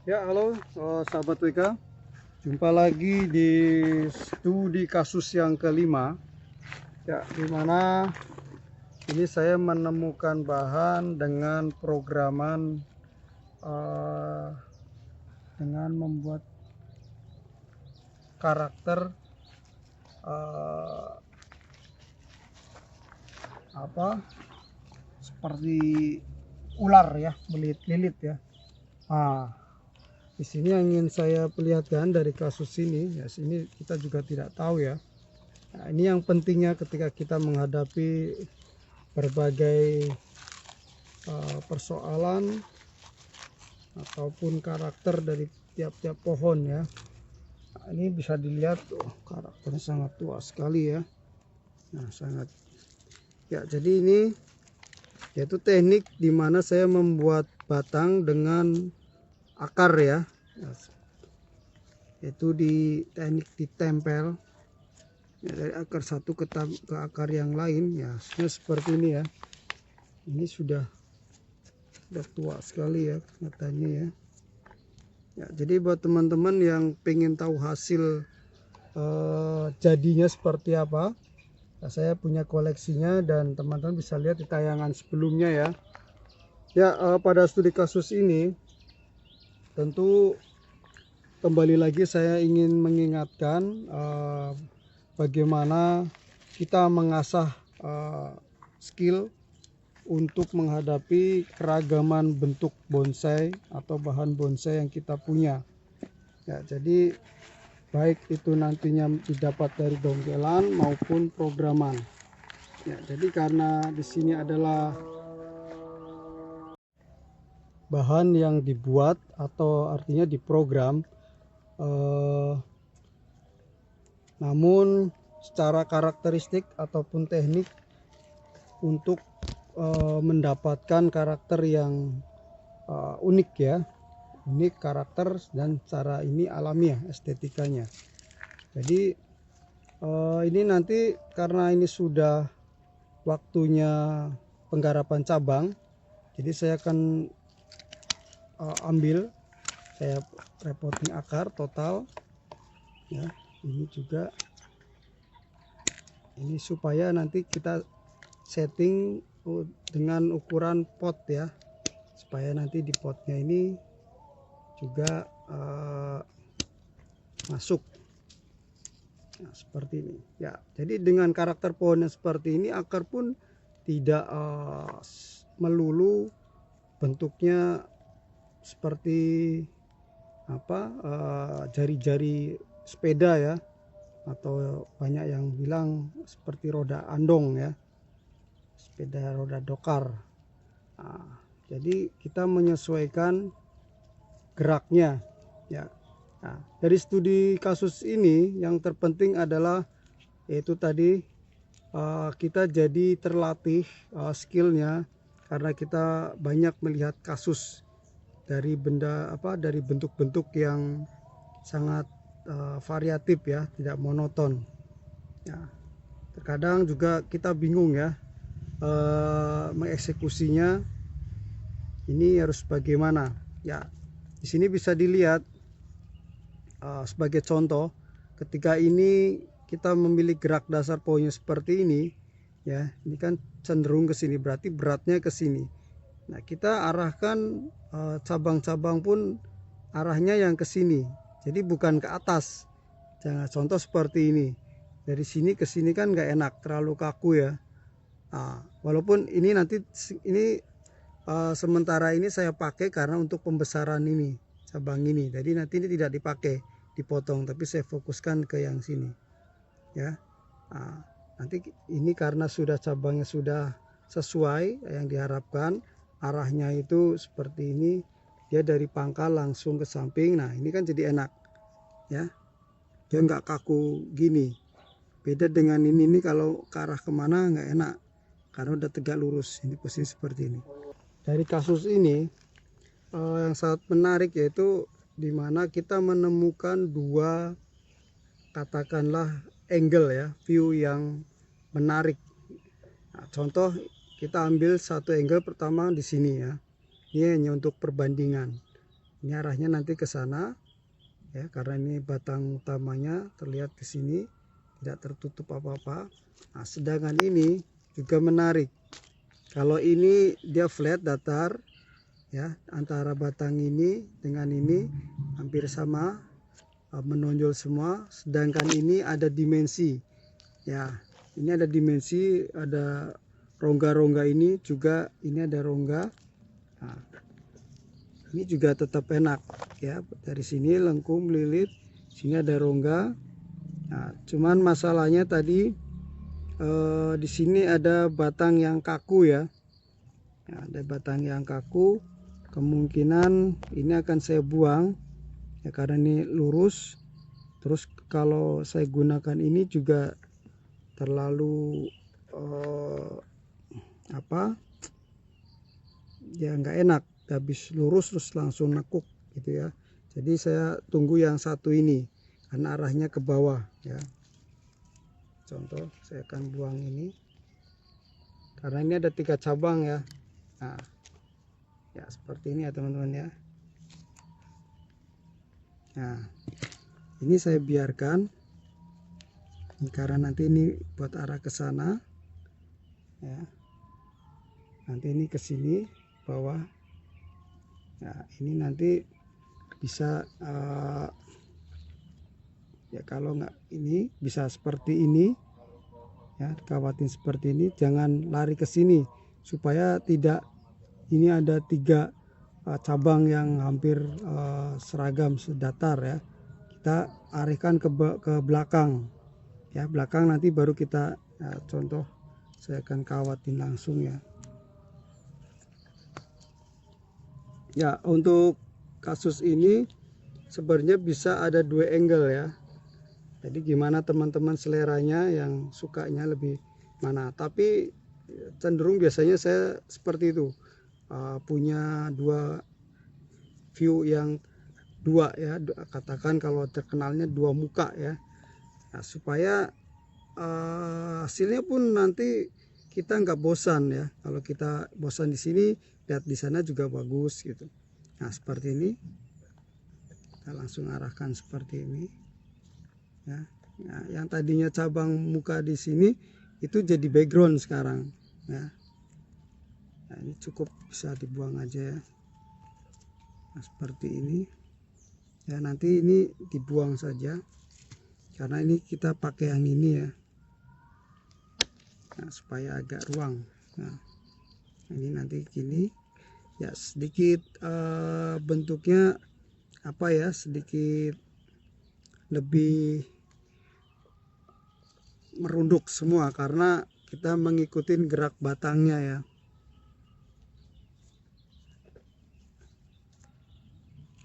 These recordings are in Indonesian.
Ya, halo sahabat WK. Jumpa lagi di studi kasus yang kelima. Ya, dimana ini saya menemukan bahan dengan programan eh, dengan membuat karakter eh, apa seperti ular ya, lilit ya. Nah, di sini yang ingin saya perlihatkan dari kasus ini, ya sini kita juga tidak tahu ya. Nah, ini yang pentingnya ketika kita menghadapi berbagai persoalan ataupun karakter dari tiap-tiap pohon ya. Nah, ini bisa dilihat karakternya sangat tua sekali ya. Nah, sangat ya, jadi ini yaitu teknik dimana saya membuat batang dengan akar ya. Itu di teknik ditempel ya, dari akar satu ke akar yang lain ya, seperti ini ya. Ini sudah tua sekali ya katanya ya. Ya, jadi buat teman-teman yang pengen tahu hasil jadinya seperti apa, nah, saya punya koleksinya dan teman-teman bisa lihat di tayangan sebelumnya ya. Ya, pada studi kasus ini tentu kembali lagi saya ingin mengingatkan bagaimana kita mengasah skill untuk menghadapi keragaman bentuk bonsai atau bahan bonsai yang kita punya. Ya, jadi baik itu nantinya didapat dari dongkelan maupun programan. Ya, jadi karena di sini adalah bahan yang dibuat atau artinya diprogram, namun secara karakteristik ataupun teknik untuk mendapatkan karakter yang unik ya, unik karakter dan cara ini alamiah estetikanya. Jadi ini nanti karena ini sudah waktunya penggarapan cabang, jadi saya akan ambil, saya repotting akar total ya. Ini juga ini supaya nanti kita setting dengan ukuran pot ya, supaya nanti di potnya ini juga masuk. Nah, seperti ini ya. Jadi dengan karakter pohonnya seperti ini, akar pun tidak melulu bentuknya seperti apa, jari-jari sepeda ya, atau banyak yang bilang seperti roda andong ya, sepeda roda dokar. Nah, jadi kita menyesuaikan geraknya ya. Nah, dari studi kasus ini yang terpenting adalah yaitu tadi kita jadi terlatih skillnya, karena kita banyak melihat kasus dari benda dari bentuk-bentuk yang sangat variatif ya, tidak monoton ya. Terkadang juga kita bingung ya mengeksekusinya ini harus bagaimana ya. Di sini bisa dilihat sebagai contoh, ketika ini kita memilih gerak dasar pohonnya seperti ini ya, ini kan cenderung ke sini, berarti beratnya ke sini. Nah, kita arahkan cabang-cabang pun arahnya yang ke sini, jadi bukan ke atas. Jangan, contoh seperti ini, dari sini ke sini kan nggak enak, terlalu kaku ya. Nah, walaupun ini nanti ini sementara ini saya pakai karena untuk pembesaran ini cabang ini, jadi nanti ini tidak dipakai dipotong, tapi saya fokuskan ke yang sini ya. Nah, nanti ini karena sudah cabangnya sudah sesuai yang diharapkan, arahnya itu seperti ini, dia dari pangkal langsung ke samping. Nah, ini kan jadi enak ya, dia nggak kaku gini. Beda dengan ini kalau ke arah kemana nggak enak, karena udah tegak lurus. Ini posisi seperti ini. Dari kasus ini yang sangat menarik yaitu dimana kita menemukan dua, katakanlah angle ya, view yang menarik. Nah, contoh kita ambil satu angle pertama di sini ya, ini hanya untuk perbandingan. Ini arahnya nanti ke sana ya, karena ini batang utamanya terlihat ke sini, tidak tertutup apa-apa. Nah, sedangkan ini juga menarik. Kalau ini dia flat, datar ya, antara batang ini dengan ini hampir sama, menonjol semua. Sedangkan ini ada dimensi ya, ini ada dimensi, ada rongga-rongga, ini juga ini ada rongga. Nah, ini juga tetap enak ya, dari sini lengkung melilit, sini ada rongga. Nah, cuman masalahnya tadi di sini ada batang yang kaku ya. Nah, ada batang yang kaku, kemungkinan ini akan saya buang ya, karena ini lurus. Terus kalau saya gunakan ini juga terlalu apa ya, nggak enak, habis lurus terus langsung nekuk gitu ya. Jadi saya tunggu yang satu ini karena arahnya ke bawah ya. Contoh saya akan buang ini karena ini ada 3 cabang ya. Nah ya, seperti ini ya teman-teman ya. Nah ini saya biarkan karena nanti ini buat arah ke sana ya, nanti ini ke sini bawah. Nah ini nanti bisa ya, kalau nggak ini bisa seperti ini ya, kawatin seperti ini, jangan lari ke sini supaya tidak, ini ada 3 cabang yang hampir seragam, sedatar ya, kita arahkan ke belakang ya, belakang nanti baru kita ya, contoh saya akan kawatin langsung ya. Ya, untuk kasus ini sebenarnya bisa ada 2 angle ya. Jadi gimana teman-teman seleranya, yang sukanya lebih mana. Tapi cenderung biasanya saya seperti itu, punya 2 view, yang 2 ya, katakan kalau terkenalnya 2 muka ya. Nah, supaya hasilnya pun nanti kita nggak bosan ya. Kalau kita bosan di sini, lihat di sana juga bagus gitu. Nah seperti ini, kita langsung arahkan seperti ini ya. Nah, yang tadinya cabang muka di sini itu jadi background sekarang ya. Nah, ini cukup bisa dibuang aja ya. Nah, seperti ini ya, nanti ini dibuang saja karena ini kita pakai yang ini ya. Nah, supaya agak ruang. Nah, ini nanti gini ya, sedikit bentuknya apa ya, sedikit lebih merunduk semua karena kita mengikuti gerak batangnya ya.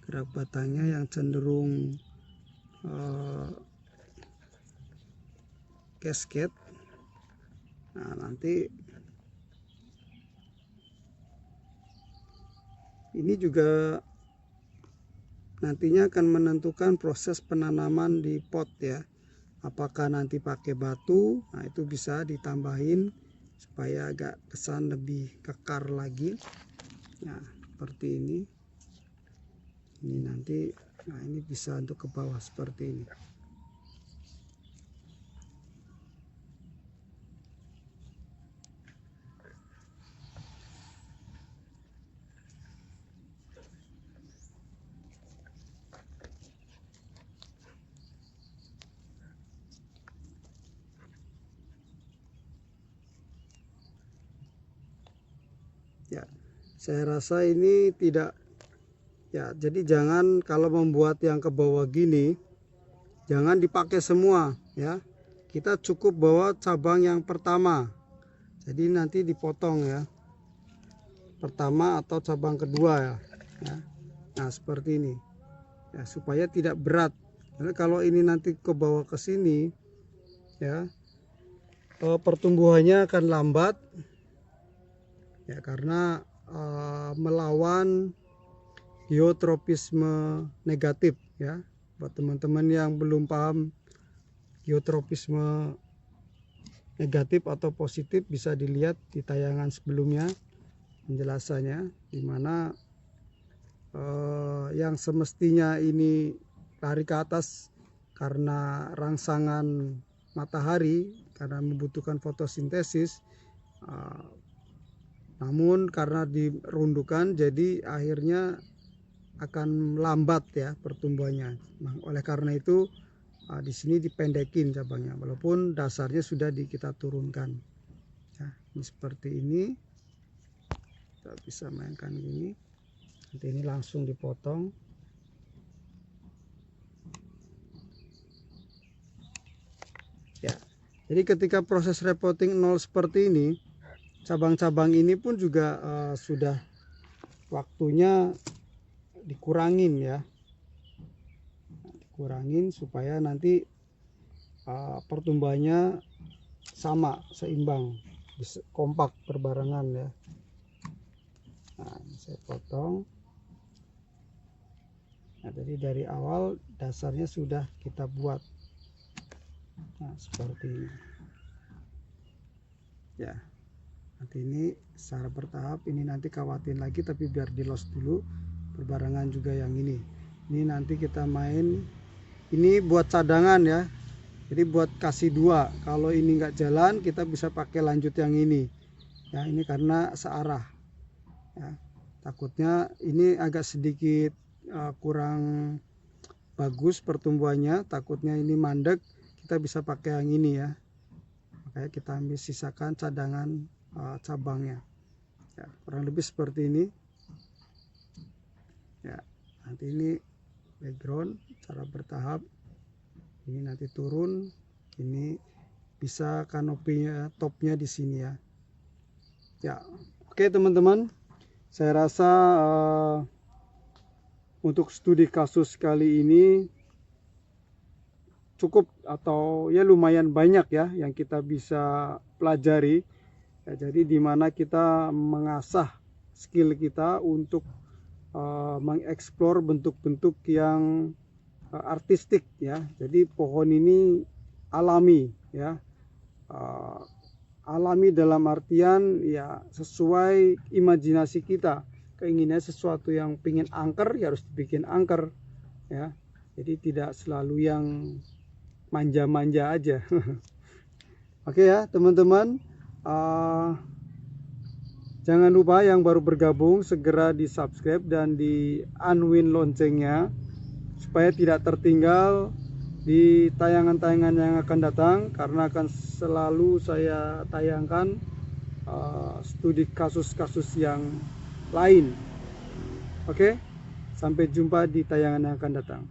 Gerak batangnya yang cenderung cascade. Nah nanti ini juga nantinya akan menentukan proses penanaman di pot ya. Apakah nanti pakai batu, nah itu bisa ditambahin supaya agak kesan lebih kekar lagi. Nah seperti ini. Ini nanti, nah ini bisa untuk ke bawah seperti ini. Ya, saya rasa ini tidak ya, jadi jangan kalau membuat yang ke bawah gini, jangan dipakai semua ya. Kita cukup bawa cabang yang pertama. Jadi nanti dipotong ya. Pertama atau cabang kedua ya. Nah, seperti ini. Ya, supaya tidak berat. Karena kalau ini nanti ke bawah ke sini ya, pertumbuhannya akan lambat. Ya, karena melawan geotropisme negatif ya. Buat teman-teman yang belum paham geotropisme negatif atau positif, bisa dilihat di tayangan sebelumnya penjelasannya, dimana yang semestinya ini lari ke atas karena rangsangan matahari, karena membutuhkan fotosintesis, namun karena dirundukan jadi akhirnya akan lambat ya pertumbuhannya. Nah, oleh karena itu di sini dipendekin cabangnya, walaupun dasarnya sudah kita turunkan. Nah, ini seperti ini, kita bisa mainkan gini. Nanti ini langsung dipotong. Ya, jadi ketika proses repotting nol seperti ini, cabang-cabang ini pun juga sudah waktunya dikurangin ya, dikurangin supaya nanti pertumbuhannya sama, seimbang, kompak, berbarengan ya. Nah, ini saya potong. Nah, jadi dari awal dasarnya sudah kita buat. Nah, seperti ini. Ya, nanti ini secara bertahap, ini nanti kawatin lagi tapi biar di los dulu, berbarengan juga yang ini. Ini nanti kita main, ini buat cadangan ya. Jadi buat kasih dua, kalau ini nggak jalan kita bisa pakai lanjut yang ini. Ya, ini karena searah. Ya, takutnya ini agak sedikit kurang bagus pertumbuhannya, takutnya ini mandek, kita bisa pakai yang ini ya. Makanya kita ambil sisakan cadangan cabangnya ya, kurang lebih seperti ini ya. Nanti ini background cara bertahap, ini nanti turun, ini bisa kanopinya, topnya di sini ya. Ya, oke teman-teman, saya rasa untuk studi kasus kali ini cukup atau ya lumayan banyak ya yang kita bisa pelajari ya. Jadi dimana kita mengasah skill kita untuk mengeksplor bentuk-bentuk yang artistik ya. Jadi pohon ini alami ya, alami dalam artian ya sesuai imajinasi kita. Keinginannya sesuatu yang pingin angker ya harus dibikin angker ya. Jadi tidak selalu yang manja-manja aja. Oke ya teman-teman, jangan lupa yang baru bergabung segera di subscribe dan di unwin loncengnya supaya tidak tertinggal di tayangan-tayangan yang akan datang, karena akan selalu saya tayangkan studi kasus-kasus yang lain. Oke, sampai jumpa di tayangan yang akan datang.